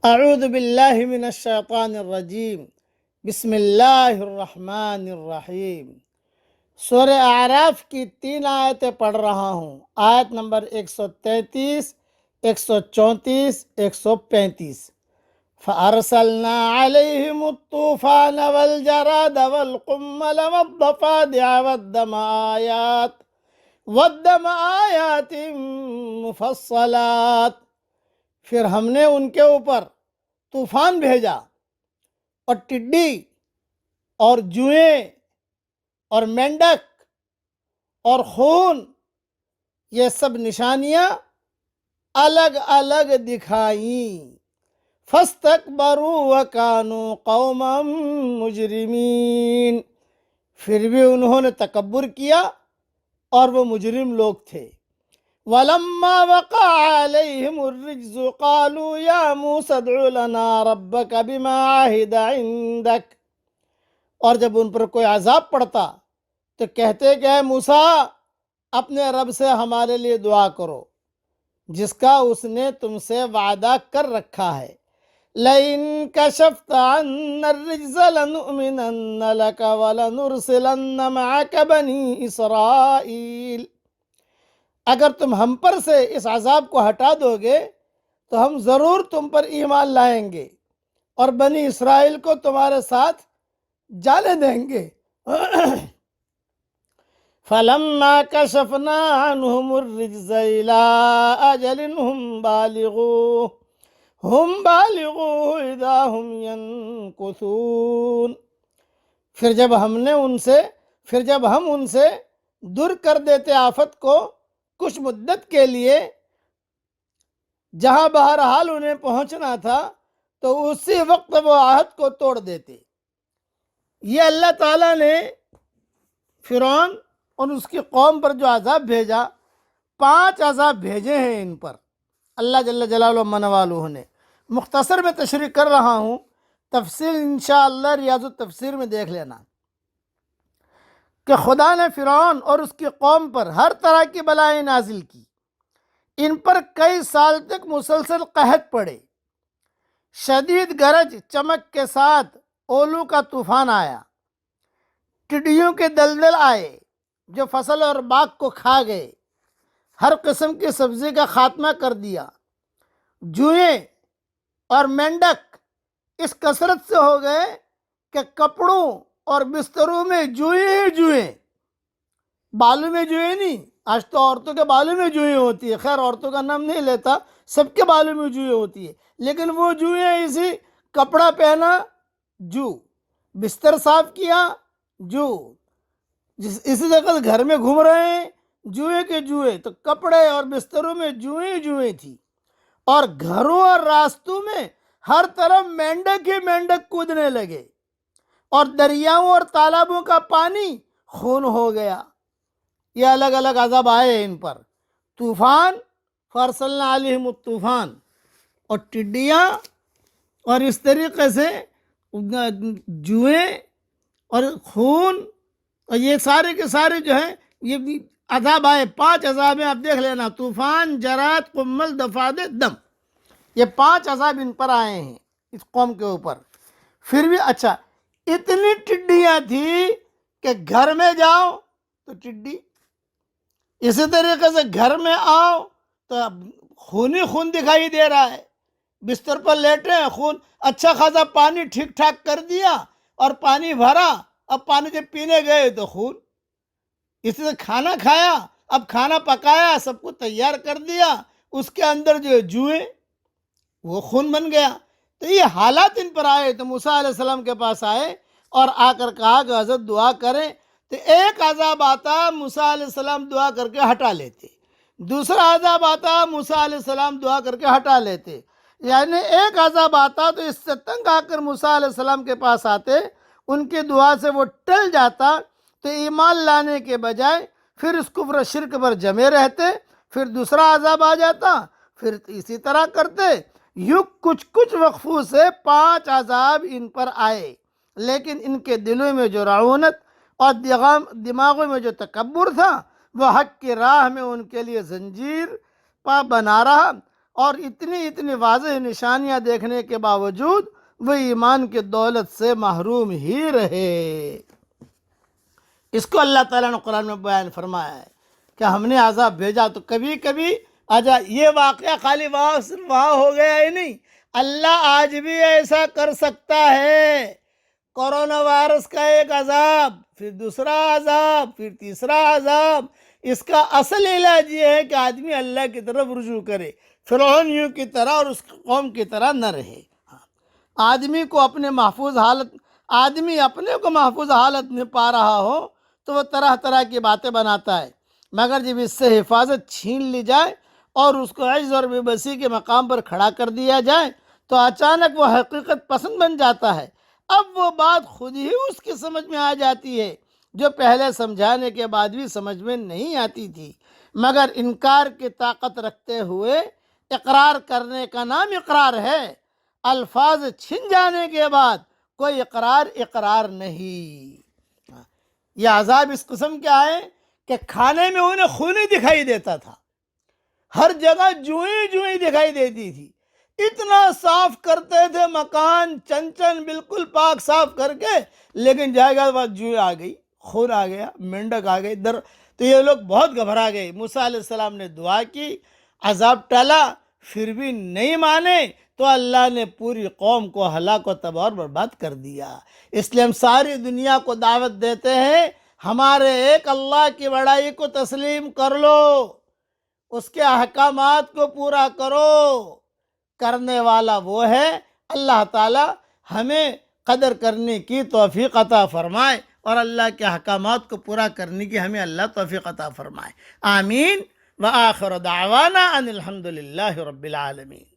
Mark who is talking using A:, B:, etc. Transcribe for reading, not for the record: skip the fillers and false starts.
A: اعوذ باللہ من الشیطان الرجیم، بسم اللہ الرحمن الرحیم۔ سورہ اعراف کی 3 آیتیں پڑھ رہا ہوں۔ آیت نمبر 133، 134، 135۔ فَأَرْسَلْنَا عَلَيْهِمُ الطُّوفَانَ وَالْجَرَادَ وَالْقُمَّلَ وَالضَّفَادِعَ وَالدَّمَ آیَاتٍ مُفَصَّلَاتٍ۔ پھر ہم نے ان کے اوپر طوفان بھیجا اور ٹڈی اور جوئیں اور مینڈک اور خون، یہ سب نشانیاں الگ الگ دکھائیں۔ فَاسْتَكْبَرُوا وَكَانُوا قَوْمًا مُجْرِمِينَ، پھر بھی انہوں نے تکبر کیا اور وہ مجرم لوگ تھے۔ وَلَمَّا وَقَعَ عَلَيْهِمُ الرِّجْزُ قَالُوا يَا مُوسَى ادْعُ لَنَا رَبَّكَ بِمَا عَهِدَ عِندَكَ، اور جب ان پر کوئی عذاب پڑتا تو کہتے کہ اے موسیٰ، اپنے رب سے ہمارے لیے دعا کرو جس کا اس نے تم سے وعدہ کر رکھا ہے۔ لَئِن كَشَفْتَ عَنَّا الرِّجْزَ لَنُؤْمِنَنَّ لَكَ وَلَنُرْسِلَنَّ مَعَكَ بَنِي إِسْرَائِيلَ، اگر تم ہم پر سے اس عذاب کو ہٹا دو گے تو ہم ضرور تم پر ایمان لائیں گے اور بنی اسرائیل کو تمہارے ساتھ جانے دیں گے۔ فَلَمَّا كَشَفْنَا عَنْهُمُ الرِّجْزَ إِلَىٰ أَجَلٍ هُمْ بَالِغُوهُ إِذَا هُمْ يَنكُثُونَ، پھر جب ہم ان سے دور کر دیتے آفت کو کچھ مدت کے لیے، جہاں بہرحال انہیں پہنچنا تھا، تو اسی وقت وہ عہد کو توڑ دیتے۔ یہ اللہ تعالیٰ نے فرعون اور اس کی قوم پر جو عذاب بھیجا، 5 عذاب بھیجے ہیں ان پر اللہ جل جلالہ من والہ نے۔ مختصر میں تشریح کر رہا ہوں، تفصیل انشاءاللہ ریاض التفسیر میں دیکھ لینا، کہ خدا نے فرعون اور اس کی قوم پر ہر طرح کی بلائیں نازل کی۔ ان پر کئی سال تک مسلسل قحط پڑے، شدید گرج چمک کے ساتھ اولو کا طوفان آیا، ٹڈیوں کے دلدل آئے جو فصل اور باغ کو کھا گئے، ہر قسم کی سبزی کا خاتمہ کر دیا۔ جوئیں اور مینڈک اس کثرت سے ہو گئے کہ کپڑوں اور بستروں میں جوئیں ہی جوئیں، بالوں میں جوئیں نہیں۔ آج تو عورتوں کے بالوں میں جوئیں ہوتی ہے، خیر عورتوں کا نام نہیں لیتا، سب کے بالوں میں جوئیں ہوتی ہے، لیکن وہ جوئیں اسی کپڑا پہنا جو، بستر صاف کیا جو، اسی طرح گھر میں گھوم رہے ہیں جوئیں کے جوئیں، تو کپڑے اور بستروں میں جوئیں جوئیں تھی، اور گھروں اور راستوں میں ہر طرف مینڈک ہی مینڈک کودنے لگے، اور دریاؤں اور تالابوں کا پانی خون ہو گیا۔ یہ الگ الگ عذاب آئے ان پر۔ طوفان، فارسلنا علیہم الطوفان، اور ٹڈیاں، اور اس طریقے سے جوئیں اور خون، اور یہ سارے کے سارے جو ہیں یہ عذاب آئے۔ 5 عذاب ہیں، آپ دیکھ لینا، طوفان، جراد، قمل، ضفادع، دم، یہ 5 عذاب ان پر آئے ہیں اس قوم کے اوپر۔ پھر بھی اچھا، اتنی ٹڈیاں تھیں کہ گھر میں جاؤ تو ٹڈی، اسی طریقے سے گھر میں آؤ تو خون ہی خون دکھائی دے رہا ہے، بستر پر لیٹے ہیں خون، اچھا خاصا پانی ٹھیک ٹھاک کر دیا اور پانی بھرا، اب پانی جب پینے گئے تو خون۔ اسی سے کھانا کھایا، اب کھانا پکایا، سب کو تیار کر دیا، اس کے اندر جو جوئیں، وہ خون بن گیا۔ تو یہ حالات ان پر آئے، تو موسیٰ علیہ السلام کے پاس آئے اور آ کر کہا کہ حضرت دعا کریں، تو ایک عذاب آتا، موسیٰ علیہ السلام دعا کر کے ہٹا لیتے، دوسرا عذاب آتا، موسیٰ علیہ السلام دعا کر کے ہٹا لیتے، یعنی ایک عذاب آتا تو اس سے تنگ آ کر موسیٰ علیہ السلام کے پاس آتے، ان کی دعا سے وہ ٹل جاتا، تو ایمان لانے کے بجائے پھر اس کفر و شرک پر جمے رہتے، پھر دوسرا عذاب آ جاتا، پھر اسی طرح کرتے، یوں کچھ وقفوں سے 5 عذاب ان پر آئے، لیکن ان کے دلوں میں جو رعونت اور دماغوں میں جو تکبر تھا، وہ حق کی راہ میں ان کے لیے زنجیر پا بنا رہا، اور اتنی واضح نشانیاں دیکھنے کے باوجود وہ ایمان کی دولت سے محروم ہی رہے۔ اس کو اللہ تعالیٰ نے قرآن میں بیان فرمایا ہے کہ ہم نے عذاب بھیجا تو کبھی کبھی یہ واقعہ خالی وہاں ہو گیا ہی نہیں، اللہ آج بھی ایسا کر سکتا ہے۔ کورونا وائرس کا ایک عذاب، پھر دوسرا عذاب، پھر تیسرا عذاب، اس کا اصل علاج یہ ہے کہ آدمی اللہ کی طرف رجوع کرے، فرعونیوں کی طرح اور اس قوم کی طرح نہ رہے۔ آدمی اپنے کو محفوظ حالت میں پا رہا ہو تو وہ طرح طرح کی باتیں بناتا ہے، مگر جب اس سے حفاظت چھین لی جائے اور اس کو عجز اور بے بسی کے مقام پر کھڑا کر دیا جائے تو اچانک وہ حقیقت پسند بن جاتا ہے۔ اب وہ بات خود ہی اس کی سمجھ میں آ جاتی ہے جو پہلے سمجھانے کے بعد بھی سمجھ میں نہیں آتی تھی، مگر انکار کی طاقت رکھتے ہوئے اقرار کرنے کا نام اقرار ہے۔ الفاظ چھن جانے کے بعد کوئی اقرار نہیں۔ یہ عذاب اس قسم کیا ہے کہ کھانے میں انہیں خونی دکھائی دیتا تھا، ہر جگہ جوئیں دکھائی دیتی تھی، اتنا صاف کرتے تھے مکان چن بالکل پاک صاف کر کے، لیکن جائے گا بعد جوئیں آ گئی، خون آ گیا، مینڈک آ گئی تو یہ لوگ بہت گھبرا گئے۔ موسیٰ علیہ السلام نے دعا کی، عذاب ٹلا، پھر بھی نہیں مانے تو اللہ نے پوری قوم کو ہلاک و تباہ اور برباد کر دیا۔ اس لیے ہم ساری دنیا کو دعوت دیتے ہیں، ہمارے ایک اللہ کی بڑائی کو تسلیم کر لو، اس کے احکامات کو پورا کرو۔ کرنے والا وہ ہے اللہ تعالی، ہمیں قدر کرنے کی توفیق عطا فرمائے اور اللہ کے احکامات کو پورا کرنے کی ہمیں اللہ توفیق عطا فرمائے۔ آمین۔ وآخر دعوانا ان الحمد للہ رب العالمین۔